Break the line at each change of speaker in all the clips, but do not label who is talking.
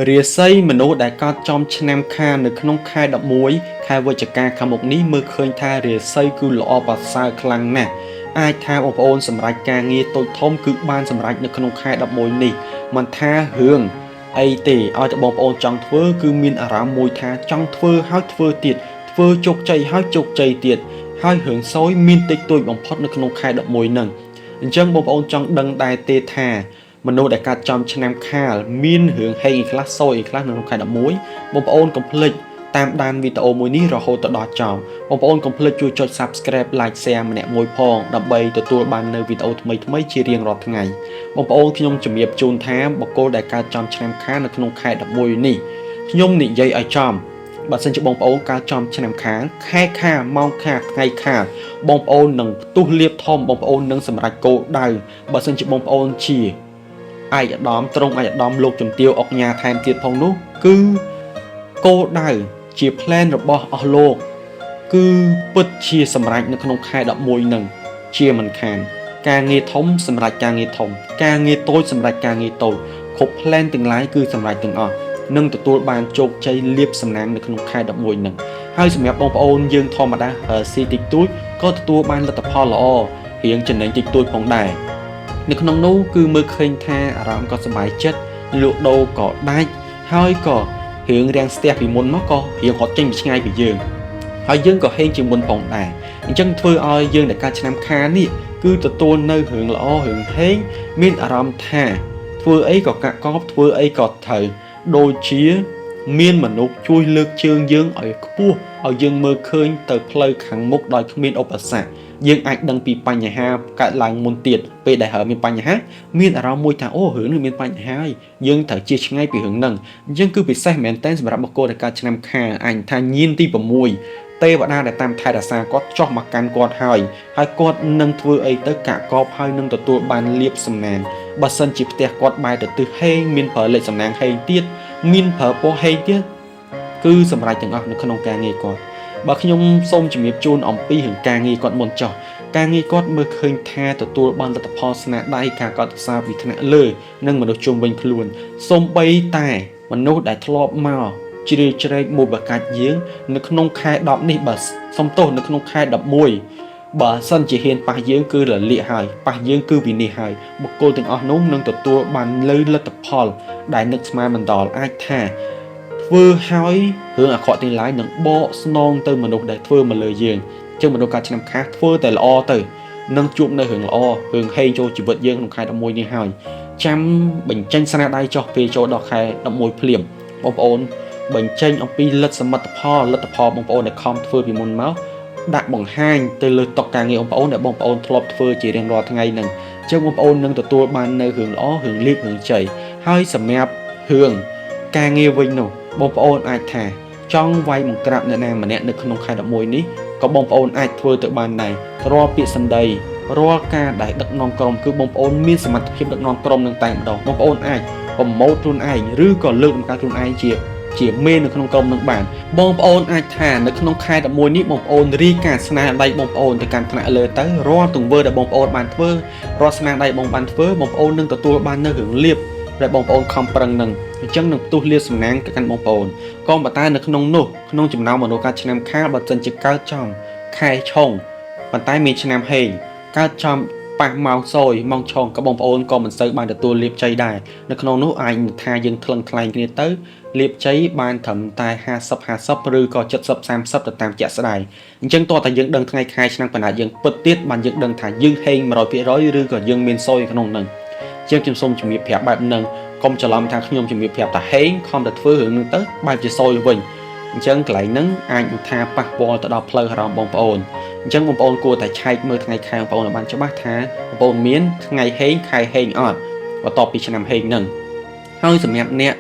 រាសីមនុស្សដែលកោតចំឆ្នាំខានៅក្នុងខែ11ខែវិច្ឆិកាខាងមុខនេះមើលឃើញថារាសីគឺល្អប្រសើរខ្លាំងណាស់អាចថាបងប្អូនសម្រាប់ការងារតូចធំគឺបានសម្រេចនៅក្នុងខែ11នេះមិនថារឿងអីទេឲ្យតែបងប្អូនចង់ធ្វើគឺមានអារម្មណ៍មួយថាចង់ធ្វើហើយធ្វើទៀតធ្វើជោគជ័យហើយជោគជ័យទៀតហើយរឿងសោយមានតិចតួចបំផុតនៅក្នុងខែ11ហ្នឹងអញ្ចឹងបងប្អូនចង់ដឹងដែរទេថាមនុស្សដែលកាត់ចំឆ្នាំខាលមានរឿងហេងអីខ្លះសោយអីខ្លះនៅក្នុងខែ11បងប្អូនកុំភ្លេចតាមដានវីដេអូមួយនេះរហូតដល់ចប់បងប្អូនកុំភ្លេចជួយចុច Subscribe Like Share ម្នាក់មួយផងដើម្បីទទួលបាននូវវីដេអូថ្មីៗជារៀងរាល់ថ្ងៃបងប្អូនខ្ញុំជំរាបជូនថាបុគ្គលដែលកើតចំឆ្នាំខាលនៅក្នុងខែ11នេះខ្ញុំនិយាយឲ្យចំបើសិនជាបងប្អូនកើតចំឆ្នាំខាលខែខាលម៉ោងខាលថ្ងៃខាលបងប្អូននឹងផ្ទុះលៀបធំបងប្អូននឹងសម្រេចគោលដៅបើសិនជាបងប្អូនជាឯកឧត្តមត្រង់ឯកឧត្តមលោកជំទាវអុកញ៉ាថែមទៀតផងនោះគឺគោលដៅជា plan របស់អស់លោកគឺពិតជាសម្រេចនៅក្នុងខែ11នឹងជាមិនខានការងារធំសម្រេចការងារធំការងារតូចសម្រេចការងារតូចគ្រប់ plan ទាំងឡាយគឺសម្រេចទាំងអស់នឹងទទួលបានជោគជ័យលាភសំណាងនៅក្នុងខែ11នឹងហើយសម្រាប់បងប្អូនយើងធម្មតាស៊ីតិចតួចក៏ទទួលបានលទ្ធផលល្អរៀងចំណេញតិចតួចផងដែរនៅក្នុងនោះគឺមើលឃើញថាអារម្មណ៍ក៏សប្បាយចិត្តលក់ដូរក៏ដាច់ហើយក៏រឿងរាំងស្ទះពីមុនមកក៏រៀងហត់ចេញពីឆ្ងាយពីយើងហើយយើងក៏ហេងជាងមុនផងដែរអញ្ចឹងធ្វើឲ្យយើងដែលកើតឆ្នាំខាលនេះគឺទទួលនៅរឿងល្អរឿងហេងមានអារម្មណ៍ថាធ្វើអីក៏កាក់កបធ្វើអីក៏ត្រូវដូចជាមានមនុស្សជួយលើកជើងយើងឲ្យខ្ពស់ឲ្យយើងមើលឃើញទៅផ្លូវខាងមុខដោយគ្មានឧបសគ្គយើងអាចដឹងពីបញ្ហាកើតឡើងមុនទៀតពេលដែលមានបញ្ហាមានអារម្មណ៍មួយថាអូរឿងនេះមានបញ្ហាហើយយើងត្រូវជៀសឆ្ងាយពីរឿងហ្នឹងអញ្ចឹងគឺពិសេសមែនតើសម្រាប់បុគ្គលដែលកើតឆ្នាំខាលអញថាញៀនទី6ទេវតាដែលតាមថែរក្សាគាត់ចោះមកកាន់គាត់ហើយគាត់នឹងធ្វើអីទៅកាក់កបហើយនឹងទទួលបានលៀបសំណាងបើសិនជាផ្ទះគាត់បែរទៅទិសហេងមានប្រើលេខសំណាងហេងទៀតមានប្រើពណ៌ហេងទៀតគឺសម្រាប់ទាំងអស់នៅក្នុងការងារគាត់បើខ្ញុំសូមជំរាបជូនអំពីរឿងការងារគាត់មុនចោះការងារគាត់មើលឃើញថាទទួលបានលទ្ធផលស្នាដៃការកត់ត្រាពីថ្នាក់លើនិងមនុស្សជុំវិញខ្លួនសូម្បីតែមនុស្សដែលធ្លាប់មកជ្រៀតជ្រែកមួយបកាច់យើងនៅក្នុងខែ10នេះបើសំទោសនៅក្នុងខែ11បើសិនជាហ៊ានប៉ះយើងគឺរលាកហើយប៉ះយើងគឺវិនិច្ឆ័យហើយបុគ្គលទាំងអស់នោះនឹងទទួលបានលើលទ្ធផលដែលនឹកស្មានមិនដល់អាចថាធ្វើឲ្យរឿងអាក្រក់ទាំងឡាយនឹងបកស្នងទៅមនុស្សដែលធ្វើមកលើយើងចឹងមនុស្សកាលឆ្នាំខាលធ្វើតែល្អទៅនឹងជួបនៅរឿងល្អរឿងហេងចូលជីវិតយើងក្នុងខែ11នេះហើយចាំបញ្ចេញស្នាដៃចុះពេលចូលដល់ខែ11ភ្លាមបងប្អូនបញ្ចេញអំពីលទ្ធសមិទ្ធផលបងប្អូនដែលខំធ្វើពីមុនមកដាក់បង្ហាញទៅលើតុការងារបងប្អូនដែលបងប្អូនធ្លាប់ធ្វើជារៀងរាល់ថ្ងៃហ្នឹងអញ្ចឹងបងប្អូននឹងទទួលបាននៅរឿងល្អរឿងលៀបរឿងជ័យហើយសម្រាប់រឿងការងារវិញនោះបងប្អូនអាចថាចង់វាយបង្ក្រាបអ្នកណាម្នាក់នៅក្នុងខែ11នេះក៏បងប្អូនអាចធ្វើទៅបានដែររាល់ពាក្យសម្ដីរាល់ការដែលដឹកនាំក្រុមគឺបងប្អូនមានសមត្ថភាពដឹកនាំក្រុមនឹងតែម្ដងបងប្អូនអាចប្រម៉ូទខ្លួនឯងឬក៏លើកតម្កើងខ្លួនឯងជាមេនៅក្នុងក្រុមនឹងបានបងប្អូនអាចថានៅក្នុងខែ11នេះបងប្អូនរីកាស្នាដៃបងប្អូនទៅកាន់ថ្នាក់លើទៅរាល់ទង្វើដែលបងប្អូនបានធ្វើរាល់ស្នាដៃបងបានធ្វើបងប្អូននឹងទទួលបាននៅរឿងលៀបដែលបងប្អូនខំប្រឹងនឹងអញ្ចឹងនឹងផ្ទុះលាភសំណាងទៅកាន់បងប្អូនក៏ប៉ុន្តែនៅក្នុងនោះក្នុងចំណោមមនុស្សកើតឆ្នាំខាលបើសិនជាកើតចំខែឆុងប៉ុន្តែមានឆ្នាំហេងកើតចំប៉ះម៉ោងសយម៉ោងឆុងក៏បងប្អូនក៏មិនសូវបានទទួលលាភជ័យដែរនៅក្នុងនោះអាចថាយើងថ្លឹងថ្លែងគ្នាទៅលាភជ័យបានត្រឹមតែ50 ឬក៏70 30ទៅតាមជាក់ស្ដែងអញ្ចឹងតោះតែយើងដឹងថ្ងៃខែឆ្នាំបណ្ដាយើងពិតទៀតបានយើងដឹងថាយើងហេង 100% ឬក៏យើងមានសយក្នុងនឹងជាងខ្ញុំសូមជំរាបប្រាប់បែបហ្នឹងកុំច្រឡំថាខ្ញុំជំរាបប្រាប់ថាហេងខំតែធ្វើរឿងហ្នឹងទៅបែបជាសយវិញអញ្ចឹងកន្លែងហ្នឹងអាចថាប៉ះពាល់ទៅដល់ផ្លូវអារម្មណ៍បងប្អូនអញ្ចឹងបងប្អូនគួរតែឆែកមើលថ្ងៃខែបងប្អូនឲ្យបានច្បាស់ថាបងប្អូនមានថ្ងៃហេងខែហេងអត់បន្ទាប់ពីឆ្នាំហេងហ្នឹងហើយសម្រាប់អ្នក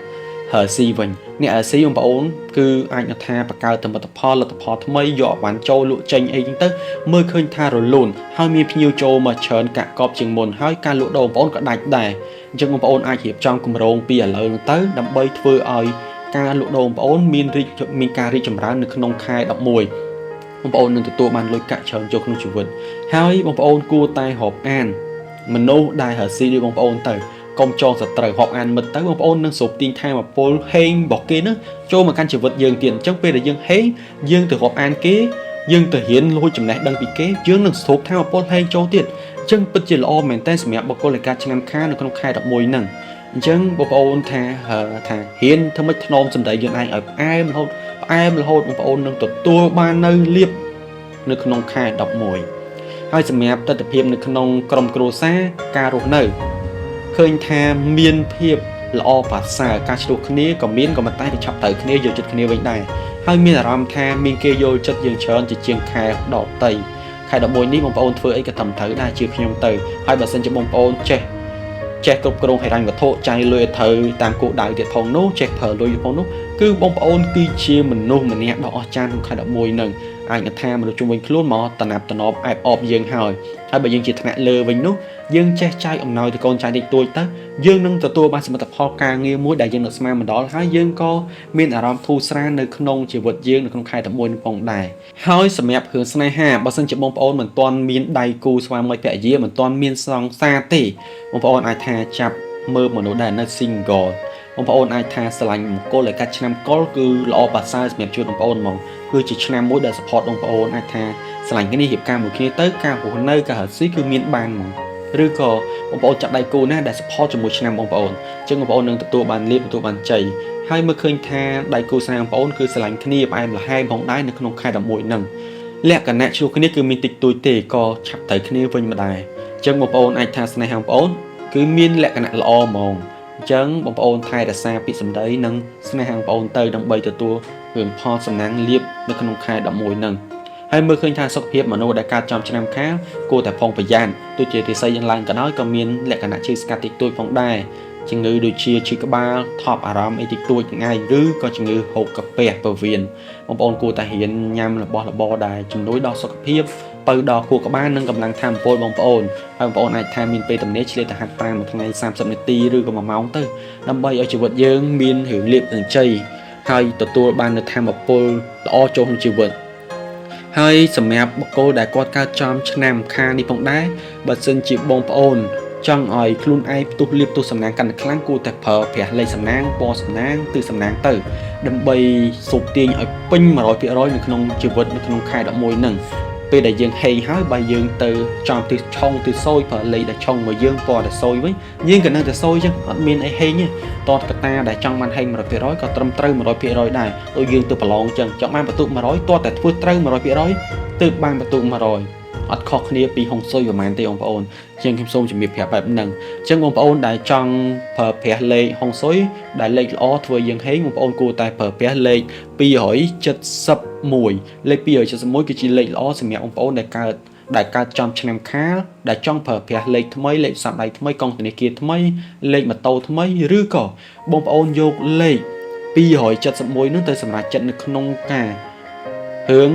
ហើស៊ីវិញអ្នកហើស៊ីបងប្អូនគឺអាចថាបង្កើតទិដ្ឋផលលទ្ធផលថ្មីយកបានចូលលក់ចេញអីចឹងទៅមើលឃើញថារលូនហើយមានភ្ញៀវចូលមកច្រើនកាក់កបជាងមុនហើយការលក់ដូរបងប្អូនក៏ដាច់ដែរអញ្ចឹងបងប្អូនអាចរៀបចំគម្រោងពីឥឡូវទៅដើម្បីធ្វើឲ្យការលក់ដូរបងប្អូនមានការរីកចម្រើននៅក្នុងខែ11បងប្អូននឹងទទួលបានលុយកាក់ច្រើនចូលក្នុងជីវិតហើយបងប្អូនគួរតែរាប់អានមនុស្សដែលរកស៊ីដូចបងប្អូនទៅ កុំចងសត្រូវហប់អានមិត្តទៅបងប្អូននឹងស្រូបទាញថែមពលហេងរបស់គេនោះចូលមកកាន់ជីវិតយើងទៀតអញ្ចឹងពេលដែលយើងហេងយើងទៅរាប់អានគេយើងទៅរៀនលួចចំណេះដឹងពីគេយើងនឹងស្រូបថែមពលហេងចូលទៀតអញ្ចឹងពិតជាល្អមែនតើសម្រាប់បុគ្គលិកឆ្នាំខានៅក្នុងខែ11ហ្នឹងអញ្ចឹងបងប្អូនថាហ៊ានធ្វើម៉េចថ្នមសម្ដីយើងឯងឲ្យផ្អែមរហូតបងប្អូននឹងទទួលបាននៅលៀបនៅក្នុងខែ11ហើយសម្រាប់ទស្សនវិជ្ជានៅក្នុងក្រុមគ្រួសារការរស់នៅឃើញថាមានភាពល្អប្រសើរការឆ្លោះគ្នាក៏មានក៏មិនតែឆាប់ទៅគ្នាយល់ចិត្តគ្នាវិញដែរហើយមានអារម្មណ៍ថាមានគេយល់ចិត្តយើងច្រើនជាជាងខែដតៃខែ11នេះបងប្អូនធ្វើអីក៏ត្រឹមត្រូវដែរជាខ្ញុំទៅហើយបើសិនជាបងប្អូនចេះគ្រប់គ្រងហិរញ្ញវត្ថុចាយលុយឲ្យត្រូវតាមគោលដៅទៀតផងនោះចេះប្រើលុយផងនោះគឺបងប្អូនគឺជាមនុស្សម្នាក់ដ៏អស្ចារ្យក្នុងខែ11នឹងអាចថាមនុស្សជុំវិញខ្លួនមកតំណាប់តំណប់អែបអបយើងហើយបើយើងជាថ្នាក់លើវិញនោះយើងចេះចាយអំណោយទៅកូនចៅតិចតួចទៅយើងនឹងទទួលបានសមិទ្ធផលការងារមួយដែលយើងនឹកស្មានមិនដល់ហើយយើងក៏មានអារម្មណ៍ធូរស្រាលនៅក្នុងជីវិតយើងនៅក្នុងខែ11នេះផងដែរហើយសម្រាប់រឿងស្នេហាបើសិនជាបងប្អូនមិនទាន់មានដៃគូស្វាមីភរិយាមិនទាន់មានសង្សារទេបងប្អូនអាចថាចាប់មើលមនុស្សដែលនៅ single បងប្អូនអាចថាស្រឡាញ់មង្គលឲ្យកាត់ឆ្នាំកុលគឺល្អប្រសើរសម្រាប់ជួយបងប្អូនហ្មងគឺជាឆ្នាំមួយដែល support បងប្អូនអាចថាស្រឡាញ់គ្នារៀបការមួយគ្នាទៅការរស់នៅការរកស៊ីគឺមានបានហ្មងឬក៏បងប្អូនចាត់ដៃគូណាដែល support ជាមួយឆ្នាំបងប្អូនអញ្ចឹងបងប្អូននឹងទទួលបានលៀបទទួលបានជ័យហើយមើលឃើញថាដៃគូស្នេហ៍បងប្អូនគឺស្រឡាញ់គ្នាផ្អែមល្ហែមផងដែរនៅក្នុងខែ11ហ្នឹងលក្ខណៈឆ្លោះគ្នាគឺមានតិចតួចទេក៏ឆាប់ទៅគ្នាវិញម្ដែរអញ្ចឹងបងប្អូនអាចថាស្នេហ៍បងប្អូនគឺមានលក្ខណៈល្អហ្មងអញ្ចឹងបងប្អូនថែរក្សាពាក្យសម្ដីនិងស្នេហ៍បងប្អូនទៅដើម្បីទទួលរឿងផលសំណាងលៀបនៅក្នុងខែ11ហ្នឹងហើយមើលឃើញថាសុខភាពមនុស្សដែលកើតចំឆ្នាំខាលគួរតែប្រុងប្រយ័ត្នទោះជារាសីយ៉ាងឡើងក៏ដោយក៏មានលក្ខណៈឈឺស្កាត់តិចតួចផងដែរជំងឺដូចជាឈឺក្បាលថប់អារម្មណ៍អីតិចតួចថ្ងៃឬក៏ជំងឺហូបកាពះពោះវៀនបងប្អូនគួរតែរៀនញ៉ាំរបស់របរដែលជំនួយដល់សុខភាពទៅដល់ខួរក្បាលនិងកម្លាំងធម៌ពលបងប្អូនហើយបងប្អូនអាចថាមានពេលទំនេរឆ្លៀតទៅហាត់ប្រាណមួយថ្ងៃ30នាទីឬក៏1ម៉ោងទៅដើម្បីឲ្យជីវិតយើងមានរឿងលៀបនឹងជ័យហើយទទួលបាននូវធម៌ពលល្អចូលក្នុងជីវិតហើយសម្រាប់បុគ្គលដែលគាត់កើតចំឆ្នាំខាលនេះផងដែរបើសិនជាបងប្អូនចង់ឲ្យខ្លួនឯងផ្ទុះលៀបផ្ទុះសំណាងកាន់តែខ្លាំងគួរតែប្រើប្រាស់លេខសំណាងពណ៌សំណាងទិសសំណាងទៅដើម្បីសូកទាញឲ្យពេញ 100% នៅក្នុងជីវិតនៅក្នុងខែ11ហ្នឹងពេលដែលយើងហេងហើយបើយើងទៅចំទិសឆុងទិសសោយប្រើលេខដែលឆុងមកយើងពណ៌តែសោយវិញយើងក៏នៅតែសោយចឹងអត់មានអីហេងទេតតកតាដែលចង់បានហេង 100% ក៏ត្រឹមត្រូវ 100% ដែរដូចយើងទៅប្រឡងចឹងចង់បានបន្ទុក 100 តតតែធ្វើត្រូវ 100% ទើបបានបន្ទុក 100អត់ខុសគ្នាពីហុងស៊ុយប្រហែលទេបងប្អូនជាងខ្ញុំសូមជំរាបប្រាប់បែបហ្នឹងអញ្ចឹងបងប្អូនដែលចង់ប្រើប្រាស់លេខហុងស៊ុយដែលលេខល្អធ្វើយើងហេងបងប្អូនគួរតែប្រើប្រាស់លេខ271លេខ271គឺជាលេខល្អសម្រាប់បងប្អូនដែលកើតចំឆ្នាំខាលដែលចង់ប្រើប្រាស់លេខថ្មីលេខសាប់ដៃថ្មីកង់ធនាគារថ្មីលេខម៉ូតូថ្មីឬក៏បងប្អូនយកលេខ271នោះទៅសម្រាប់ចិត្តនៅក្នុងរឿង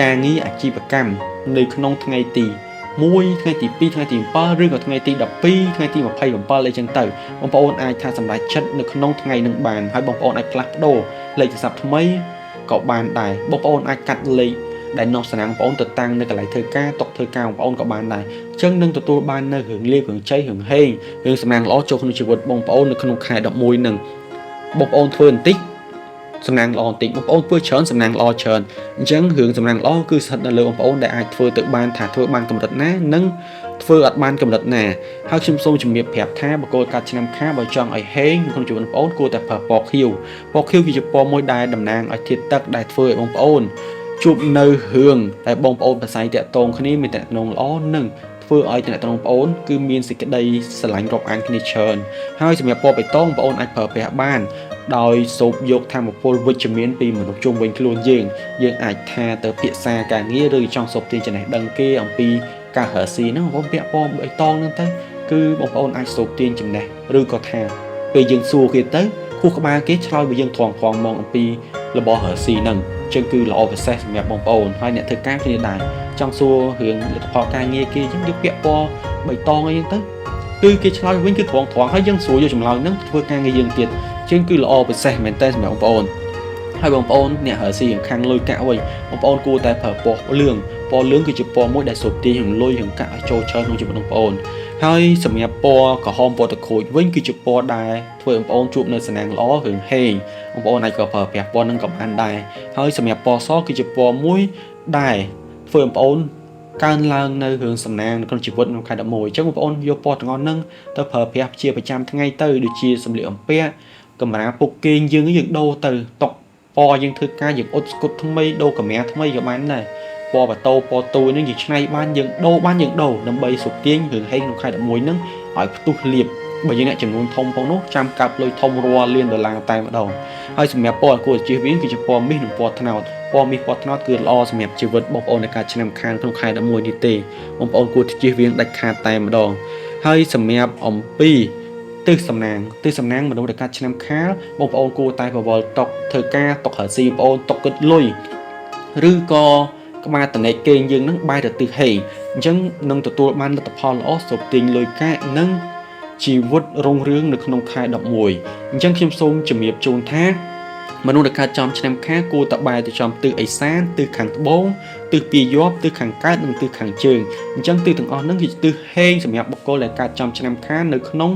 ការងារអាជីវកម្មនៅក្នុងថ្ងៃទី1ថ្ងៃទី2ថ្ងៃទី7ឬក៏ថ្ងៃទី12ថ្ងៃទី27អីចឹងទៅបងប្អូនអាចថាសម្រេចចិត្តនៅក្នុងថ្ងៃនឹងបានហើយបងប្អូនអាចផ្លាស់ប្ដូរលេខទូរស័ព្ទថ្មីក៏បានដែរបងប្អូនអាចកាត់លេខដែលនោះសំណាងបងប្អូនទៅតាំងនៅកន្លែងធ្វើការតុកធ្វើការបងប្អូនក៏បានដែរអញ្ចឹងនឹងទទួលបាននៅរឿងលៀបរឿងជ័យរឿងហេងរឿងសំណាងល្អចូលក្នុងជីវិតបងប្អូននៅក្នុងខែ11នឹងបងប្អូនធ្វើបន្តិចសំណាងល្អបន្តិចបងប្អូនធ្វើច្រើនសំណាងល្អច្រើនអញ្ចឹងរឿងសំណាងល្អគឺស្ថិតនៅលើបងប្អូនដែលអាចធ្វើទៅបានថាធ្វើបានកម្រិតណានិងធ្វើអត់បានកម្រិតណាហើយខ្ញុំសូមជំរាបប្រាប់ថាបកគោលកាត់ឆ្នាំខាបើចង់ឲ្យហេងក្នុងជីវិតបងប្អូនគួរតែប្រើពណ៌ខៀវគឺជាពណ៌មួយដែលតំណាងឲ្យធាតុទឹកដែលធ្វើឲ្យបងប្អូនជួបនៅរឿងតែបងប្អូនប្រស័យតាក់ទងគ្នាមានតាក់ទងល្អនិងធ្វើឲ្យតំណែងបងប្អូនគឺមានសេចក្តីស្រឡាញ់រាប់អានគ្នាច្រើនហើយសម្រាប់ពណ៌បៃតងបងប្អូនអាចប្រើប្រាស់បានដោយសូបយកធម៌ពលវិជ្ជមានពីមនុស្សជុំវិញខ្លួនយើងអាចថាទៅភាសាការងារឬចង់សូបទាញចំណេះដឹងគេអំពីការរកស៊ីហ្នឹងបងប្អូនពាក់ពណ៌បៃតងហ្នឹងទៅគឺបងប្អូនអាចសូបទាញចំណេះឬក៏ថាពេលយើងសួរគេទៅខួរក្បាលគេឆ្លើយvớiយើងត្រង់មកអំពីរបស់រកស៊ីហ្នឹងចឹងគឺល្អពិសេសសម្រាប់បងប្អូនហើយអ្នកធ្វើការគ្នាដែរចង់សួររឿងលទ្ធផលការងារគេចឹងយកពាក់ពណ៌បៃតងអីហ្នឹងទៅគឺគេឆ្លើយវិញគឺត្រង់ហើយយើងស្រួលយកចម្លើយហ្នឹងធ្វើការងារយើងទៀតជាងគឺល្អពិសេសមែនតើសម្រាប់បងប្អូនហើយបងប្អូនអ្នករកស៊ីខាងលុយកាក់វិញបងប្អូនគួរតែប្រើពណ៌លឿងគឺជាពណ៌មួយដែលសូបទាញរឿងលុយរឿងកាក់ឲ្យចូលច្រើនក្នុងជីវិតបងប្អូនហ ហើយសម្រាប់ពណ៌ក្រហមពណ៌តខូចវិញគឺជាពណ៌ដែលធ្វើបងប្អូនជួបនៅសំណាងល្អរឿងហេងបងប្អូនអាចក៏ប្រើប្រាស់ពណ៌នឹងក៏បានដែរហើយសម្រាប់ពណ៌សគឺជាពណ៌មួយដែលធ្វើបងប្អូនកើនឡើងនៅរឿងសំណាងនៅក្នុងជីវិតក្នុងខែ11អញ្ចឹងបងប្អូនយកពណ៌ទាំងអស់ហ្នឹងទៅប្រើប្រាស់ជាប្រចាំថ្ងៃទៅដូចជាសម្លៀកបំពាក់កម្រាលពុកគេងយើងដូរទៅតុកពណ៌យើងធ្វើការយើងអ៊ុតស្គុតថ្មីដូរកម្រាលថ្មីក៏បានដែរពណ៌បតោពណ៌ទូយហ្នឹងយើងឆ្នៃបានយើងដូរដើម្បីសុខទាញរឿងហេងក្នុងខែ11ហ្នឹងឲ្យផ្ទុះលាបបើយើងអ្នកចំនួនធំផងនោះចាំកាប់លុយធំរាល់លានដុល្លារតែម្ដងហើយសម្រាប់ពណ៌គួរជិះវិញគឺជាពណ៌មាសនិងពណ៌ត្នោតពណ៌មាសពណ៌ត្នោតគឺល្អសម្រាប់ជីវិតបងប្អូនในការឆ្នាំខានក្នុងខែ11នេះទេបងប្អូនគួរជិះវិញដាច់ខាតតែម្ដងហើយសម្រាប់អំពីទិសសំណាងមនុស្សដែលកាត់ឆ្នាំខាលបងប្អូនគួរតែប្រវល់តុកធ្វើការតុករស៊ីបងប្អូនតុកគិតលុយឬក៏ក្បាលតនេកគេងយើងនឹងបែរទៅទិសហេអញ្ចឹងនឹងទទួលបានលទ្ធផលល្អស្រូបទាញលុយកាក់និងជីវិតរុងរឿងនៅក្នុងខែ11អញ្ចឹងខ្ញុំសូមជំរាបជូនថាមនុស្សដែលកើតចំឆ្នាំខាលគួរតែបែរទៅចំទិសឦសានទិសខាងត្បូងទិសពាយ័ព្យទិសខាងកើតនិងទិសខាងជើងអញ្ចឹងទិសទាំងអស់ហ្នឹងគឺជាទិសហេងសម្រាប់បុគ្គលដែលកើតចំឆ្នាំខាលនៅក្នុង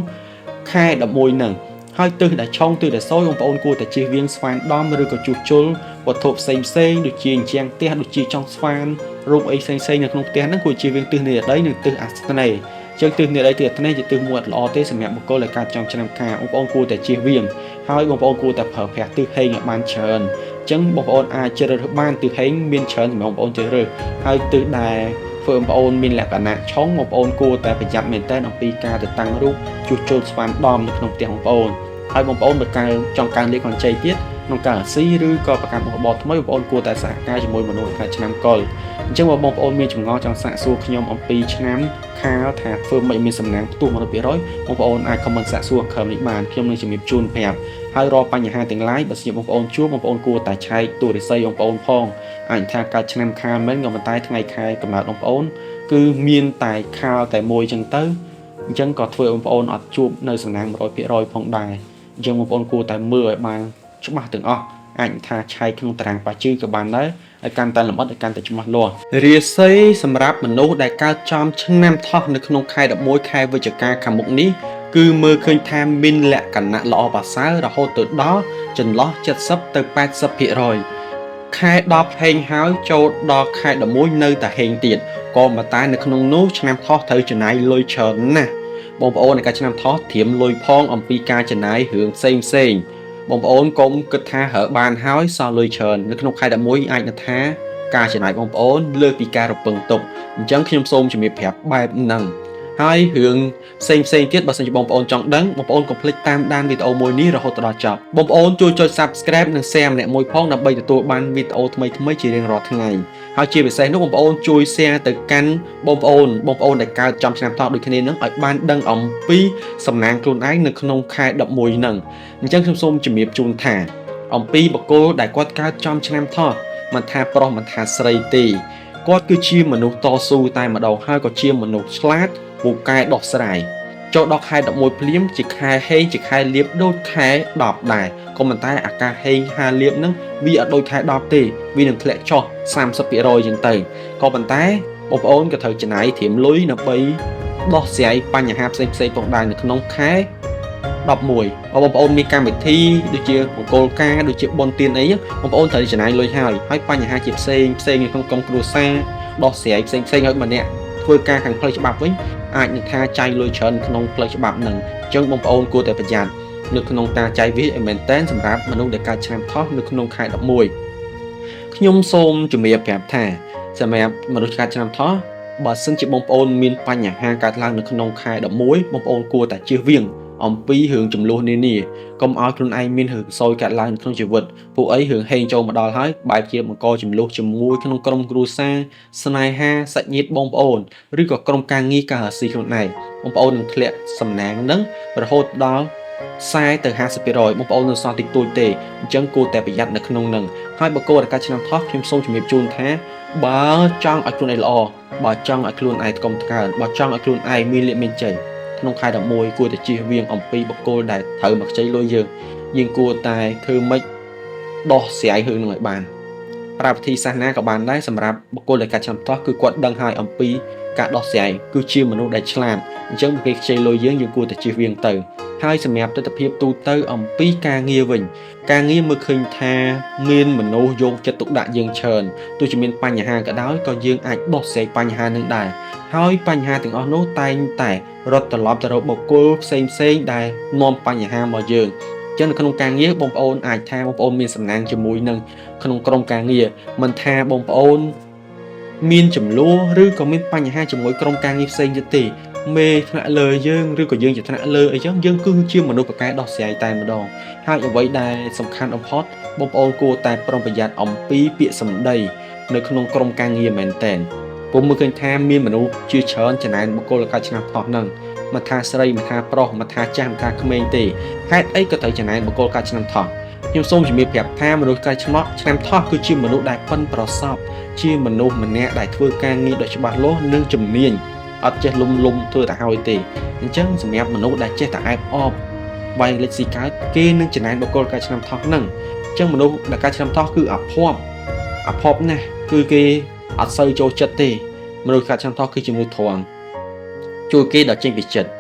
ខែ11ហ្នឹងហើយទិសដែលឆុងទិសដែលសោយបងប្អូនគួរតែជៀសវាងស្វានដំឬក៏ជួសជុលវត្ថុផ្សេងដូចជាអញ្ចាំងផ្ទះដូចជាចុងស្វានរូបអីផ្សេងនៅក្នុងផ្ទះហ្នឹងគួរជៀសវាងទិសនិរដីនិងទិសអាស្នេហ៍ជាងទិសនិរដីទិសអាស្នេហ៍ជាទិសមួយអត់ល្អទេសម្រាប់បុគ្គលដែលកើតចំឆ្នាំខាលបងប្អូនគួរតែជៀសវាងហើយបងប្អូនគួរតែប្រើប្រាស់ទិសហេងឲ្យបានច្រើនអញ្ចឹងបងប្អូនអាចជ្រើសរើសបានទិសហេងមានច្រើនសម្រាប់បងប្អូនជ្រើសរើសហើយទិសដែលធ្វើបងប្អូនមានលក្ខណៈឆុងបងប្អូនគួរតែប្រយ័ត្នមែនទែនអំពីការទៅតាំងរូបជួសជុលស្វានដំនៅក្នុងផ្ទះបងប្អូនហើយបងប្អូនបើចង់កើនលាភកម្ចីទៀតក្នុងការស៊ីឬក៏ប្រកាន់មុខរបរថ្មីបងប្អូនគួរតែសហការជាមួយមនុស្សដែលឆ្នាំកុលអញ្ចឹងបើបងប្អូនមានចម្ងល់ចង់សាកសួរខ្ញុំអំពីឆ្នាំខាលថាធ្វើមិនមានសំណាងផ្ទុះ 100% បងប្អូនអាច comment សាកសួរខមនេះបានខ្ញុំនឹងជំរាបជូនប្រាប់ហើយរាល់បញ្ហាទាំងឡាយបើសិនជាបងប្អូនជួបបងប្អូនគួរតែឆែកទូរស័ព្ទបងប្អូនផងអាចថាកើតឆ្នាំខាលមិនក៏ប៉ុន្តែថ្ងៃខែកំណើតបងប្អូនគឺមានតែខាលតែមួយអញ្ចឹងទៅអញ្ចឹងក៏ធ្វើបងប្អូនអត់ជួបនៅសំណាង 100% ផងដែរអញ្ចឹងបងប្អូនគួរតែមើលឲ្យបានច្បាស់ទាំងអស់អាចថាឆែកក្នុងតារាងបាជឺក៏បានដែរឲ្យកាន់តែលម្អិតឲ្យកាន់តែច្បាស់លាស់រាសីសម្រាប់មនុស្សដែលកើតចំឆ្នាំថោះនៅក្នុងខែ11ខែវិច្ឆិកាខាងមុខនេះគឺមើលឃើញថាមានលក្ខណៈល្អប្រសើររហូតទៅដល់ចន្លោះ70ទៅ 80% ខែ10ហេងហើយចូលដល់ខែ11នៅតែហេងទៀតក៏ប៉ុន្តែនៅក្នុងនោះឆ្នាំថោះត្រូវចំណាយលុយច្រើនណាស់បងប្អូនในការឆ្នាំថោះត្រៀមលុយផងអំពីការចំណាយរឿងផ្សេងបងប្អូនកុំគិតថារើបានហើយសល់លុយច្រើននៅក្នុងខែ11អាចនឹងថាការចំណាយបងប្អូនលើសពីការរំពឹងទុកអញ្ចឹងខ្ញុំសូមជំរាបប្រាប់បែបហ្នឹងហើយរឿងផ្សេងទៀតបើសិនជាបងប្អូនចង់ដឹងបងប្អូនកុំភ្លេចតាមដានវីដេអូមួយនេះរហូតដល់ចប់បងប្អូនជួយចុច Subscribe និង Share ម្នាក់មួយផងដើម្បីទទួលបានវីដេអូថ្មីជារៀងរាល់ថ្ងៃហើយជាពិសេសនោះបងប្អូនជួយ Share ទៅកាន់បងប្អូនដែលកើតចំឆ្នាំថោះដូចគ្នានឹងឲ្យបានដឹងអំពីសំណាងខ្លួនឯងនៅក្នុងខែ11ហ្នឹងអញ្ចឹងខ្ញុំសូមជំរាបជូនថាអំពីបុគ្គលដែលគាត់កើតចំឆ្នាំថោះមិនថាប្រុសមិនថាស្រីទេគាត់គឺជាមនុស្សតស៊ូតែម្ដងហើយក៏ជាមនុស្សឆ្លាតពូកែដោះស្រាយចូលដល់ខែ11ភ្លាមជាខែហេងជាខែលៀបដូចខែ10ដែរក៏ប៉ុន្តែអាការហេងហាលៀបហ្នឹងវាអត់ដូចខែ10ទេវានឹងធ្លាក់ចុះ 30% ចឹងទៅក៏ប៉ុន្តែបងប្អូនក៏ត្រូវចំណាយត្រៀមលុយដើម្បីដោះស្រាយបញ្ហាផ្សេងផងដែរនៅក្នុងខែ11បងប្អូនមានកម្មវិធីដូចជាមង្គលការដូចជាបុណ្យទានអីបងប្អូនត្រូវចំណាយលុយហើយបញ្ហាជាផ្សេងនៅក្នុងក្រុមគ្រួសារដោះស្រាយផ្សេងឲ្យម្នាក់ធ្វើការខាងផ្លូវច្បាប់វិញអាចនឹងថាចាយលុយច្រើនក្នុងផ្លូវច្បាប់ហ្នឹងអញ្ចឹងបងប្អូនគួរតែប្រយ័ត្ននៅក្នុងការចាយវាឲ្យមែនតែនសម្រាប់មនុស្សដែលកើតឆ្នាំថោះនៅក្នុងខែ11ខ្ញុំសូមជំរាបប្រាប់ថាសម្រាប់មនុស្សកើតឆ្នាំថោះបើសិនជាបងប្អូនមានបញ្ហាកើតឡើងនៅក្នុងខែ11បងប្អូនគួរតែជៀសវាងអំពីរឿងចំនួននានាកុំឲ្យខ្លួនឯងមានរឿងសោយកើតឡើងក្នុងជីវិតពួកអីរឿងហេងចូលមកដល់ហើយបែបជាបង្កចំនួនជាមួយក្នុងក្រុមគ្រួសារស្នេហាសាច់ញាតិបងប្អូនឬក៏ក្រុមការងារការរកស៊ីខ្លួនឯងបងប្អូននឹងធ្លាក់សំណាងនឹងរហូតដល់40ទៅ 50% បងប្អូននៅសល់តិចតួចទេអញ្ចឹងគួរតែប្រយ័ត្ននៅក្នុងនឹងហើយបកគោរការឆ្នាំថោះខ្ញុំសូមជំរាបជូនថាបើចង់ឲ្យខ្លួនឯងល្អបើចង់ឲ្យខ្លួនឯងថ្កុំថ្កើងបើចង់ឲ្យខ្លួនឯងមានលៀបមានជ័យក្នុងខែ11គួរតែជៀសវាងអំពីបុគ្គលដែលត្រូវមកខ្ចីលុយយើងគួរតែធ្វើម៉េចដោះស្រាយរឿងនឹងឲ្យបានប្រើវិធីសាស្ត្រណាក៏បានដែរសម្រាប់បុគ្គលដែលកាត់ឆ្នាំថោះគឺគាត់ដឹងហើយអំពី ការដោះស្រាយគឺជាមនុស្សដែលឆ្លាតអញ្ចឹងគេខ្ចីលុយយើងគួរតែជៀសវាងទៅហើយសម្រាប់ទស្សនវិជ្ជាទូទៅអំពីការងារវិញការងារមើលឃើញថាមានមនុស្សយកចិត្តទុកដាក់យើងច្រើនទោះជាមានបញ្ហាក៏ដោយក៏យើងអាចដោះស្រាយបញ្ហានឹងដែរហើយបញ្ហាទាំងអស់នោះតែងតែរត់ត្រឡប់ទៅរកបុគ្គលផ្សេងដែលនាំបញ្ហាមកយើងចឹងនៅក្នុងការងារបងប្អូនអាចថាបងប្អូនមានសំណាងជាមួយនឹងក្នុងក្រុមការងារមិនថាបងប្អូនមានចំនួនឬក៏មានបញ្ហាជាមួយក្រុមការងារផ្សេងទៀតទេមេថ្នាក់លើយើងឬក៏យើងជាថ្នាក់លើអីចឹងយើងគឺជាមនុស្សប្រកែដោះស្រាយតែម្ដងហើយអ្វីដែលសំខាន់បំផុតបងប្អូនគួរតែប្រុងប្រយ័ត្នអំពីពាក្យសម្ដីនៅក្នុងក្រុមការងារមែនទែនពុំមើលឃើញថាមានមនុស្សជាច្រើនចំណែនបុគ្គលកាឆ្នាំថោះហ្នឹងមិនថាស្រីមិនថាប្រុសមិនថាចាស់មិនថាក្មេងទេហេតុអីក៏ត្រូវចំណែនបុគ្គលកាឆ្នាំថោះខ្ញុំសូមជំរាបប្រាប់ថាមនុស្សកាឆ្នាំថោះគឺជាមនុស្សដែលប៉ិនប្រសប់ជាមនុស្សម្នាក់ដែលធ្វើការងារដ៏ច្បាស់លាស់និងជំនាញអត់ចេះលុំធ្វើទៅហើយទេអញ្ចឹងសម្រាប់មនុស្សដែលចេះតែអែបអបវាយលេខស៊ីកើតគេនឹងចំណែនបុគ្គលកាឆ្នាំថោះហ្នឹងអញ្ចឹងមនុស្សដែលកាឆ្នាំថោះគឺអភ័ព្វណាស់គឺគេអត់សូវចូលចិត្តទេមនុស្សកាឆ្នាំថោះគឺជាមនុស្សធំជួយគេដល់ចេញពីចិត្ត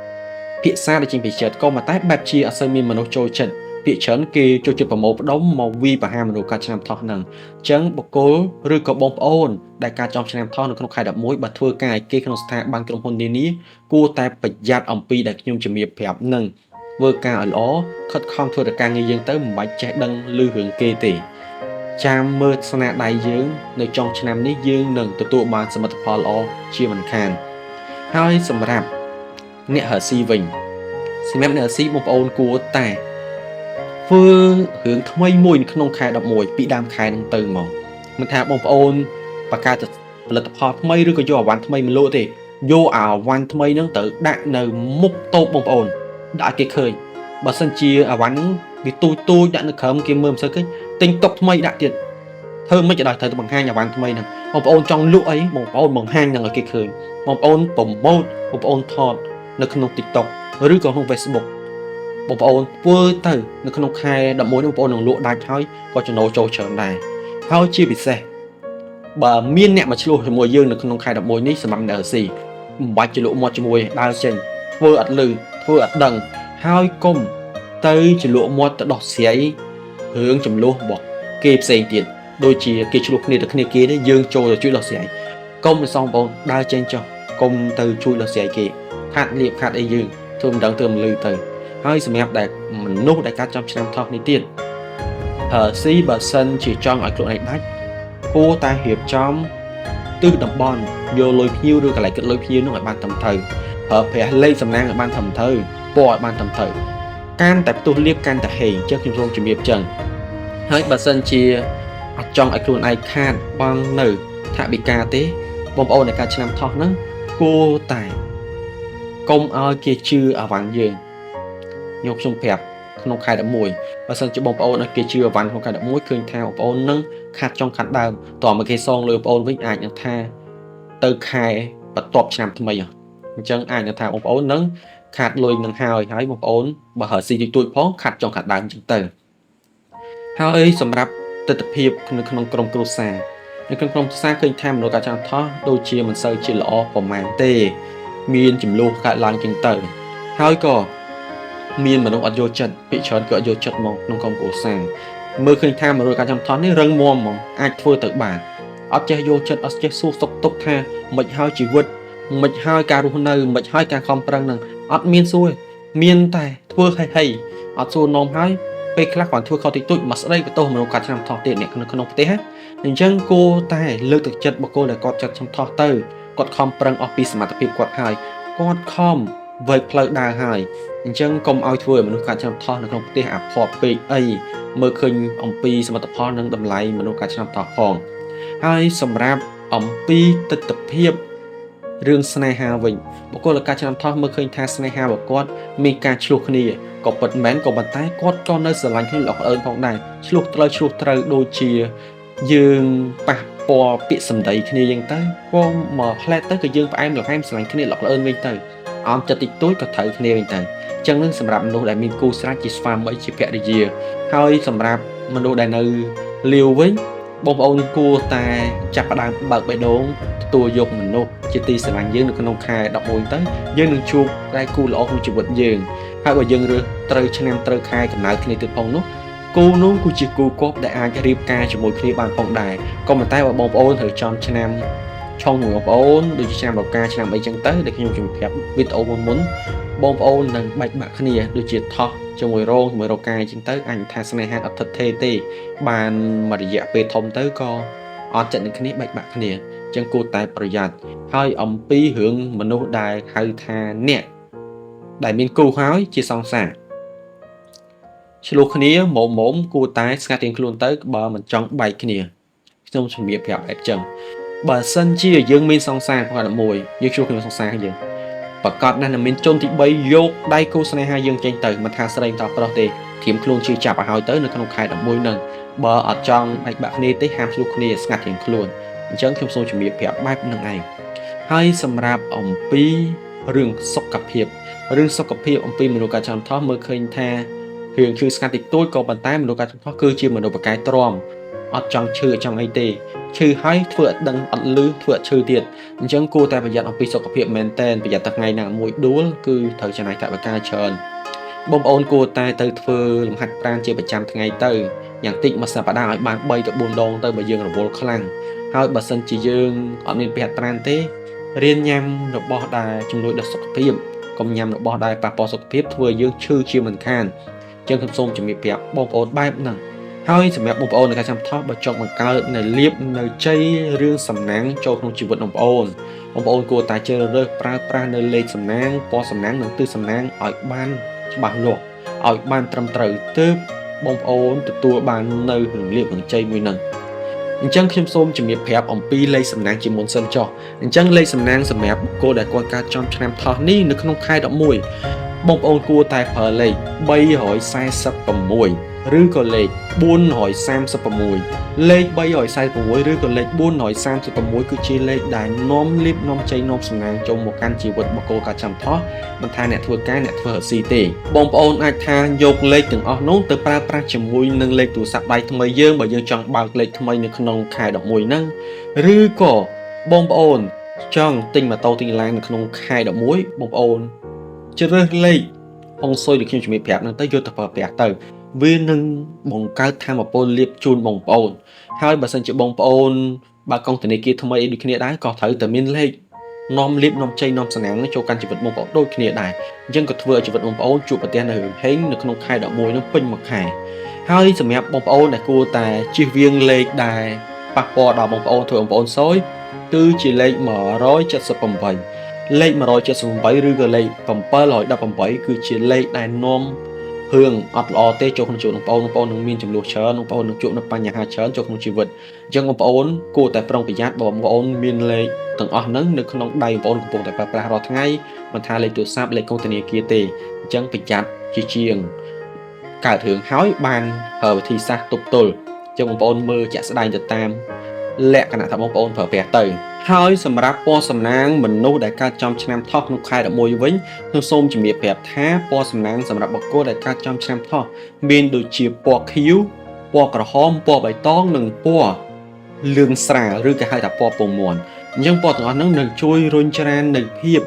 ភាសាដែលចេញពីចិត្តក៏ប៉ុន្តែបែបជាអត់សូវមានមនុស្សចូលចិត្តពាក្យច្រើនគេចូលចិត្តប្រមូលផ្ដុំមកវាយប្រហារមនុស្សកាត់ឆ្នាំថោះហ្នឹងអញ្ចឹងបុគ្គលឬក៏បងប្អូនដែលការចំឆ្នាំថោះនៅក្នុងខែ11បើធ្វើការឲ្យគេក្នុងស្ថាប័នក្រុមហ៊ុននានាគួរតែប្រយ័ត្នអំពីដែលខ្ញុំជំរាបប្រាប់ហ្នឹងធ្វើការឲ្យល្អខិតខំធ្វើការងារយើងទៅមិនបាច់ចេះដឹងឮរឿងគេទេចាំមើលស្នាដៃយើងនៅចុងឆ្នាំនេះយើងនឹងទទួលបានសមិទ្ធផលល្អជាមិនខានហើយសម្រាប់អ្នករកស៊ីវិញសម្រាប់អ្នករកស៊ីបងប្អូនគួរតែធ្វើរឿងថ្មីមួយក្នុងខែ11ពីដើមខែហ្នឹងទៅមកមិនថាបងប្អូនបង្កើតផលិតផលថ្មីឬក៏យកអវ៉ាន់ថ្មីមកលក់ទេយកអាវ៉ាន់ថ្មីហ្នឹងទៅដាក់នៅមុខតូបបងប្អូនដាក់ឲ្យគេឃើញបើសិនជាអាវ៉ាន់ហ្នឹងវាទូចដាក់នៅក្រោមគេមើលមិនសូវឃើញទិញតុកថ្មីដាក់ទៀតធ្វើមិនដល់ត្រូវទៅបង្ហាញអាវ៉ាន់ថ្មីហ្នឹងបងប្អូនចង់លក់អីបងប្អូនបង្ហាញនឹងឲ្យគេឃើញបងប្អូនប្រម៉ូទបងប្អូនថតនៅក្នុង TikTok ឬក៏ក្នុង Facebook បងប្អូនធ្វើទៅនៅក្នុងខែ11បងប្អូននឹងលក់ដាច់ហើយក៏ចំណូលចូលច្រើនដែរហើយជាពិសេសបើមានអ្នកមកឆ្លោះជាមួយយើងនៅក្នុងខែ11នេះសម្រាប់អ្នករកស៊ីមិនបាច់ជាលក់មាត់ជាមួយដើរចេញធ្វើអត់លឺធ្វើអត់ដឹងហើយកុំទៅជាលក់មាត់ទៅដោះស្រាយរឿងចំនួនរបស់គេផ្សេងទៀតដូចជាគេឆ្លោះគ្នាទៅគ្នាគេនេះយើងចូលទៅជួយដោះស្រាយកុំទៅសងបងដើរចេញចុះកុំទៅជួយដោះស្រាយគេខាត់លៀបខាត់អីយើងធ្វើមិនដឹងធ្វើមិនលឺទៅហើយសម្រាប់ដែលមនុស្សដែលកាត់ចំឆ្នាំថោះនេះទៀតស៊ីបើសិនជាចង់ឲ្យខ្លួនឯងដាច់គួរតែរៀបចំទិសតំបន់យកលុយភ្ញៀវឬកន្លែងគិតលុយភ្ញៀវនោះឲ្យបានត្រឹមត្រូវប្រើប្រាស់លេខសំណាងឲ្យបានត្រឹមត្រូវពណ៌ឲ្យបានត្រឹមត្រូវកាន់តែផ្ទុះលៀបកាន់តែហេងចឹងខ្ញុំសូមជំរាបចឹងហើយបើសិនជាអត់ចង់ឲ្យខ្លួនឯងខាតបង់នៅថវិកាទេបងប្អូនដែលកាត់ឆ្នាំថោះហ្នឹងគួរតែកុំឲ្យគេជឿអាវ៉ាន់យើងខ្ញុំប្រាប់ក្នុងខែ11បើសិនជាបងប្អូនឲ្យគេជឿអាវ៉ាន់ក្នុងខែ11ឃើញថាបងប្អូននឹងខាត់ចុងខាត់ដើមតោះមកគេសងលុយបងប្អូនវិញអាចនឹងថាទៅខែបន្ទាប់ឆ្នាំថ្មីអញ្ចឹងអាចនឹងថាបងប្អូននឹងខាត់លុយនឹងហើយបងប្អូនបើហើស៊ីទូចផងខាត់ចុងខាត់ដើមអញ្ចឹងទៅហើយសម្រាប់ទស្សនវិជ្ជានៅក្នុងក្រុមគ្រួសារនៅក្នុងក្រុមគ្រួសារឃើញថាមនុស្សកាចាំថោះដូចជាមិនសូវជាល្អប្រមាណទេមានចំនួនកើតឡើងជាងទៅហើយក៏មានមនុស្សអត់យកចិត្តពាក្យច្រើនក៏អត់យកចិត្តមកក្នុងក្រុមគ្រួសារមើលឃើញថាមនុស្សកាចាំថោះនេះរឹងមាំហ្មងអាចធ្វើទៅបានអត់ចេះយកចិត្តអត់ចេះសួរសុខទុក្ខថាមិនហើយជីវិតមិនហើយការរស់នៅមិនហើយការខំប្រឹងនឹងអត់មានសួរមានតែធ្វើហីអត់សួរនំហើយពេលខ្លះគាត់ធ្វើខុសតិចតួចមកស្ដីក៏ទោសមនុស្សកាត់ឆ្នាំថោះទៀតអ្នកនៅក្នុងប្រទេសអញ្ចឹងគួរតែលើកទឹកចិត្តបុគ្គលដែលគាត់ចាត់ឆ្នាំថោះទៅគាត់ខំប្រឹងអស់ពីសមត្ថភាពគាត់ហើយគាត់ខំវែកផ្លូវដើរហើយអញ្ចឹងកុំឲ្យធ្វើឲ្យមនុស្សកាត់ឆ្នាំថោះនៅក្នុងប្រទេសអាភ័ព្វពេកអីមើលឃើញអំពីសមិទ្ធផលនិងតម្លៃមនុស្សកាត់ឆ្នាំថោះផងហើយសម្រាប់អំពីទស្សនវិជ្ជារឿងស្នេហាវិញបុគ្គលកាត់ឆ្នាំថោះមើលឃើញថាស្នេហារបស់គាត់មានការឆ្លោះគ្នាក៏ពិតមែនក៏ប៉ុន្តែគាត់ក៏នៅស្រឡាញ់គ្នាល្អអើនផងដែរឆ្លោះត្រូវដូចជាយើងប៉ះពាល់ពាក្យសម្ដីគ្នាយ៉ាងទៅក៏មកផ្លែតទៅក៏យើងផ្អែមល្ហែមស្រឡាញ់គ្នាល្អអើនវិញទៅអមចិត្តតិចតួចក៏ត្រូវគ្នាវិញទៅអញ្ចឹងនឹងសម្រាប់មនុស្សដែលមានគូស្រេចជាស្វាមីជាភរិយាហើយសម្រាប់មនុស្សដែលនៅលាវវិញបងប្អូនគួរតែចាប់ផ្ដើមបើកបេះដូង ទទួលយកមនុស្សជាទីស្រឡាញ់យើងនៅក្នុងខែ11ទៅយើងនឹងជួបដៃគូល្អក្នុងជីវិតយើងហើយបើយើងរើសត្រូវឆ្នាំត្រូវខែកំណើតគ្នាទៀតផងនោះគូនោះគឺជាគូគប់ដែលអាចរៀបការជាមួយគ្នាបានផងដែរក៏ប៉ុន្តែបើបងប្អូនត្រូវចំឆ្នាំឆុងមួយបងប្អូនដូចជាឆ្នាំរកាឆ្នាំអីចឹងទៅដែលខ្ញុំជម្រាបវីដេអូមុនបងប្អូននឹងបែកបាក់គ្នាដូចជាថោះជាមួយរោងជាមួយរកាអញ្ចឹងទៅអញថាស្នេហាអត់ថិតថេរទេបានមួយរយៈពេលធំទៅក៏អត់ចិត្តនឹងគ្នាបែកបាក់គ្នាអញ្ចឹងគួរតែប្រយ័ត្នហើយអំពីរឿងមនុស្សដែលហៅថាអ្នកដែលមានគូហើយជាសង្សារឆ្លោះគ្នាមុំគួរតែស្ងាត់រៀងខ្លួនទៅបើមិនចង់បែកគ្នាខ្ញុំជំរាបប្រាប់អញ្ចឹងបើសិនជាយើងមានសង្សារគាត់មួយយើងជួបគ្នាសង្សារយើងប្រកាសណាស់នឹងមានជនទី3យកដៃគូស្នេហាយើងចេញទៅមិនថាស្រីតប្រុសទេធៀមខ្លួនជឿចាប់ឲ្យទៅនៅក្នុងខែ11ហ្នឹងបើអត់ចង់បែកបាក់គ្នាទេហាមឆ្លោះគ្នាស្ងាត់រៀងខ្លួនអញ្ចឹងខ្ញុំសូមជំរាបប្រាប់បែបហ្នឹងឯងហើយសម្រាប់អំពីរឿងសុខភាពអំពីមនុស្សកាចចំថោះមើលឃើញថារឿងឈឺស្ងាត់តិចតួចក៏ប៉ុន្តែមនុស្សកាចចំថោះគឺជាមនុស្សបកាយទ្រាំអត់ចង់ឈឺចង់អីទេឈឺហើយធ្វើអត់ដឹងអត់លឺធ្វើអត់ឈឺទៀតអញ្ចឹងគួរតែប្រយ័ត្នអំពីសុខភាពមែនតែនប្រយ័ត្នតែថ្ងៃណាមួយដួលគឺត្រូវចំណាយថវិកាច្រើនបងប្អូនគួរតែទៅធ្វើលំហាត់ប្រាណជាប្រចាំថ្ងៃទៅយ៉ាងតិចមួយសប្តាហ៍ឲ្យបាន3ទៅ4ដងទៅបើយើងរវល់ខ្លាំងហើយបើសិនជាយើងអត់មានពេលហាត់ប្រាណទេរៀនញ៉ាំរបស់ដែលជំនួយដល់សុខភាពកុំញ៉ាំរបស់ដែលប៉ះពាល់សុខភាពធ្វើយើងឈឺជាមិនខានអញ្ចឹងខ្ញុំសូមជំរាបប្រាប់បងប្អូនបែបហ្នឹងហើយសម្រាប់បងប្អូននៅការចាំថោះបើចង់បង្កើតនៅលៀបនៅជ័យរឿងសំណាងចូលក្នុងជីវិតបងប្អូនគួរតែជ្រើសរើសប្រើប្រាស់នៅលេខសំណាងពណ៌សំណាងនិងទិសសំណាងឲ្យបានច្បាស់លាស់ឲ្យបានត្រឹមត្រូវទើបបងប្អូនទទួលបាននៅរឿងលៀបនឹងជ័យមួយហ្នឹងអញ្ចឹងខ្ញុំសូមជំរាបប្រាប់អំពីលេខសំណាងជាមុនសិនចុះអញ្ចឹងលេខសំណាងសម្រាប់បុគ្គលដែលគាត់កើតចំឆ្នាំថោះនេះនៅក្នុងខែ11បងប្អូនគួរតែប្រើលេខ346ឬក៏លេខ436លេខ346ឬក៏លេខ436គឺជាលេខដែលនាំលៀបនាំជ័យនាំសំណាងចូលមកកាន់ជីវិតបុគ្គលកាចាំថោះមិនថាអ្នកធ្វើការអ្នកធ្វើរស៊ីទេបងប្អូនអាចថាយកលេខទាំងអស់នោះទៅប្រើប្រាស់ជាមួយនឹងលេខទូរស័ព្ទដៃថ្មីយើងបើយើងចង់បើកលេខថ្មីនៅក្នុងខែ11ហ្នឹងឬក៏បងប្អូនចង់ទិញម៉ូតូទិញឡាននៅក្នុងខែ11បងប្អូនជ្រើសលេខហុងស៊ុយដែលខ្ញុំជំរាបប្រាប់ហ្នឹងទៅយកទៅប្រើប្រាស់ទៅវានឹងបង្កើតថាមពលលៀបជូនបងប្អូនហើយបើសិនជាបងប្អូនបើកកងធនាគារថ្មីដូចគ្នាដែរក៏ត្រូវតែមានលេខនាំលៀបនាំជ័យនាំសំណាងចូលកាន់ជីវិតបងប្អូនដូចគ្នាដែរអញ្ចឹងក៏ធ្វើឲ្យជីវិតបងប្អូនជួបប្រទះនៅរឿងហេងនៅក្នុងខែ11នោះពេញមួយខែហើយសម្រាប់បងប្អូនដែលគួរតែជៀសវាងលេខដែលប៉ះពាល់ដល់បងប្អូនធ្វើបងប្អូនសោយគឺជាលេខ178លេខ178ឬក៏លេខ718គឺជាលេខដែលនាំរឿងអត់ល្អទេចូលក្នុងជីវិតបងប្អូននឹងមានចំនួនច្រើនបងប្អូននឹងជួបនៅបញ្ហាច្រើនចូលក្នុងជីវិតអញ្ចឹងបងប្អូនគួរតែប្រុងប្រយ័ត្នបងប្អូនមានលេខទាំងអស់ហ្នឹងនៅក្នុងដៃបងប្អូនកំពុងតែប្រើប្រាស់រាល់ថ្ងៃមិនថាលេខទូរស័ព្ទលេខកងធនាគារទេអញ្ចឹងប្រយ័ត្នជាជាងកើតរឿងហើយបានវិធីសាស្ត្រទប់ទល់អញ្ចឹងបងប្អូនមើលជាក់ស្ដែងទៅតាមលក្ខណៈថាបងប្អូនប្រើប្រាស់ទៅហើយសម្រាប់ពណ៌សំណាងមនុស្សដែលកើតចំឆ្នាំថោះក្នុងខែ11វិញខ្ញុំសូមជំរាបប្រាប់ថាពណ៌សំណាងសម្រាប់បុគ្គលដែលកើតចំឆ្នាំថោះមានដូចជាពណ៌ខៀវពណ៌ក្រហមពណ៌បៃតងនិងពណ៌លឿងស្រាលឬក៏ហៅថាពណ៌ពងមាន់អញ្ចឹងពណ៌ទាំងអស់ហ្នឹងនឹងជួយរុញច្រាននៅភាព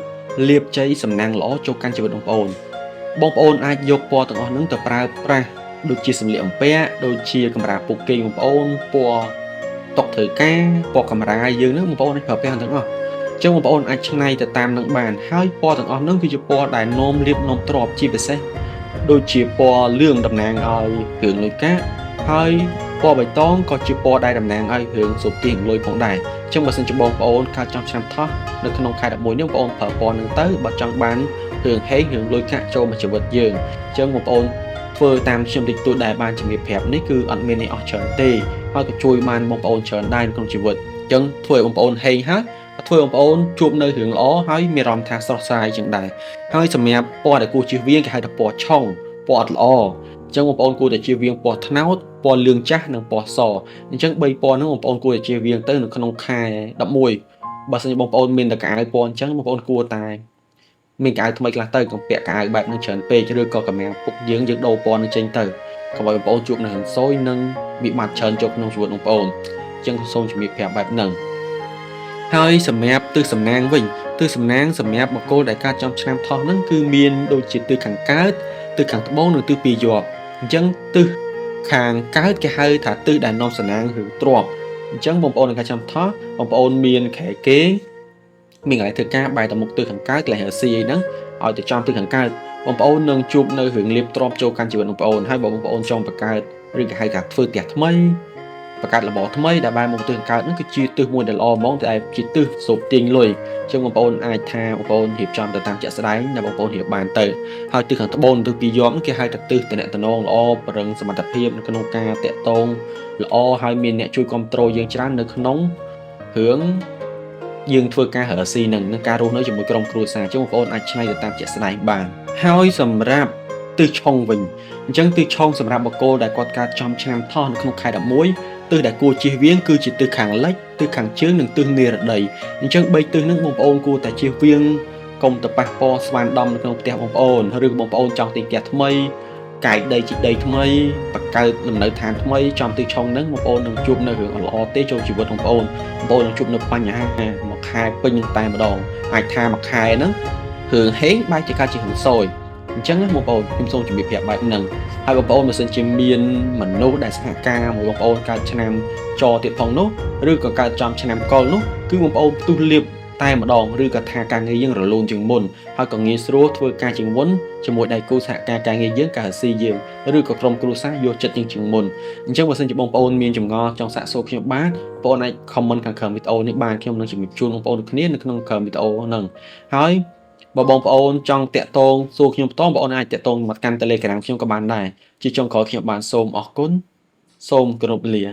លាភជ័យសំណាងល្អចូលកាន់ជីវិតបងប្អូនអាចយកពណ៌ទាំងអស់ហ្នឹងទៅប្រើប្រាស់ដូចជាសម្លៀកបំពាក់ដូចជាកម្រាលពុកគេបងប្អូនពណ៌តុកធ្វើការពណ៌កាមេរ៉ាយើងហ្នឹងបងប្អូនអាចប្រើប្រាស់ទាំងអស់អញ្ចឹងបងប្អូនអាចច្នៃទៅតាមនឹងបានហើយពណ៌ទាំងអស់ហ្នឹងគឺជាពណ៌ដែលនាំលៀបនាំទ្រព្យជាពិសេសដូចជាពណ៌លឿងតំណាងឲ្យគ្រឿងលុយកាក់ហើយពណ៌បៃតងក៏ជាពណ៌ដែលតំណាងឲ្យគ្រឿងសូទាលុយផងដែរអញ្ចឹងបើសិនជាបងប្អូនកើតចំឆ្នាំថោះនៅក្នុងខែ11នេះបងប្អូនប្រើពណ៌ហ្នឹងទៅបើចង់បានគ្រឿងហេងគ្រឿងលុយកាក់ចូលមកជីវិតយើងអញ្ចឹងបងប្អូនធ្វើតាមខ្ញុំតិចតួចដែលបានជំរាបប្រាប់នេះគឺអត់មាននេះអស់ច្រើនទេហើយក៏ជួយបានបងប្អូនច្រើនដែរក្នុងជីវិតអញ្ចឹងធ្វើឲ្យបងប្អូនហេងហើយធ្វើបងប្អូនជួបនៅរឿងល្អហើយមានអារម្មណ៍ថាស្រស់ស្រាយចឹងដែរហើយសម្រាប់ពណ៌ដែលគួរជៀសវាងគេហៅថាពណ៌ឆុងពណ៌អត់ល្អអញ្ចឹងបងប្អូនគួរតែជៀសវាងពណ៌ត្នោតពណ៌លឿងចាស់និងពណ៌សអញ្ចឹង3ពណ៌ហ្នឹងបងប្អូនគួរតែជៀសវាងទៅនៅក្នុងខែ11បើសិនជាបងប្អូនមានតែកៅអៅពណ៌អញ្ចឹងបងប្អូនគួរតែមានកៅអៅថ្មីខ្លះទៅកុំពាក់កៅអៅបែបហ្នឹងច្រើនពេកឬក៏កម្រាំងពុកយើងដូរពណ៌នឹងចេញទៅកុំឲ្យបងប្អូនជួបនៅរឿងសយនិងវិបត្តិច្រើនចូលក្នុងជីវិតបងប្អូនអញ្ចឹងសូមជំរាបប្រាប់បែបហ្នឹងហ ហើយសម្រាប់ទិសសំណាងវិញទិសសំណាងសម្រាប់បុគ្គលដែលកើតចំឆ្នាំថោះហ្នឹងគឺមានដូចជាទិសខាងកើតទិសខាងត្បូងនិងទិសពីរយប់អញ្ចឹងទិសខាងកើតគេហៅថាទិសដែលនាំសំណាងឬទ្រព្យអញ្ចឹងបងប្អូនដែលកើតចំថោះបងប្អូនមានខែគេងមានកន្លែងធ្វើការបែរទៅមុខទិសខាងកើតកន្លែងរកស៊ីអីហ្នឹងឲ្យទៅចំទិសខាងកើតបងប្អូននឹងជួបនៅរឿងលៀបទ្រព្យចូលកាន់ជីវិតបងប្អូនហើយបងប្អូនចង់បង្កើតឬគេហៅថាធ្វើផ្ទះថ្មីបង្កើតលំអថ្មីដែលបែរមកទិសខាងកើតហ្នឹងគឺជាទិសមួយដែលល្អហ្មងតែជាទិសសូបទាញលុយអញ្ចឹងបងប្អូនអាចថាបងប្អូនរៀបចំទៅតាមជាក់ស្ដែងដែលបងប្អូនរៀបបានទៅហើយទិសខាងត្បូងទិសពីរយប់គេហៅថាទិសតំណែងល្អប្រឹងសមត្ថភាពនៅក្នុងការតាក់ទងល្អហើយមានអ្នកជួយគ្រប់គ្រងយើងច្រើននៅក្នុងរឿងយើងធ្វើការរកស៊ីនឹងការរស់នៅជាមួយក្រុមគ្រួសារអញ្ចឹងបងប្អូនអាចឆ្នៃទៅតាមជាក់ស្ដែងបានហើយសម្រាប់ទិសឆុងវិញអញ្ចឹងទិសឆុងសម្រាប់បុគ្គលដែលគាត់កើតចំឆ្នាំថោះនៅក្នុងខែ11ទិសដែលគួរជៀសវាងគឺជាទិសខាងលិចទិសខាងជើងនិងទិសនិរតីអញ្ចឹង3ទិសហ្នឹងបងប្អូនគួរតែជៀសវាងកុំទៅប៉ះពាល់ស្វានដំនៅក្នុងផ្ទះបងប្អូនឬបងប្អូនចង់ទិញផ្ទះថ្មីកាយដីជីកដីថ្មីបង្កើតលំនៅឋានថ្មីចំទិសឆុងហ្នឹងបងប្អូននឹងជួបនៅរឿងល្អទេចូលជីវិតបងប្អូននឹងជួបនៅបញ្ហាមួយខែពេញតែម្ដងអាចថាមួយខែហ្នឹងរឿងហេងបែរជាកើតជារឿងសោយអញ្ចឹងបងប្អូនខ្ញុំសូមជម្រាបប្រាប់បែបហ្នឹងហើយបងប្អូនបើសិនជាមានមនុស្សដែលសហការមកបងប្អូនកើតឆ្នាំចទៀតផងនោះឬក៏កើតចំឆ្នាំកុលនោះគឺបងប្អូនផ្ទុះលៀបតែម្ដងឬក៏ថាការងារយើងរលូនជាងមុនហើយក៏ងាយស្រួលធ្វើការជាងមុនជាមួយដៃគូសហការងារយើងការស៊ីយើងឬក៏ក្រុមគ្រួសារយកចិត្តយើងជាងមុនអញ្ចឹងបើសិនជាបងប្អូនមានចម្ងល់ចង់សាកសួរខ្ញុំបានបងប្អូនអាច comment ខាងក្រោមវីដេអូនេះបានខ្ញុំនឹងជំរាបជូនបងប្អូនគ្នានៅក្នុងក្រោមវីដេអូហ្នឹងហើយបើបងប្អូនចង់តាក់ទងសួរខ្ញុំបន្តបងប្អូនអាចតាក់ទងមកកាន់ Telegram ខ្ញុំក៏បានដែរជាចុងក្រោយខ្ញុំបានសូមអរគុណសូមគោរពលា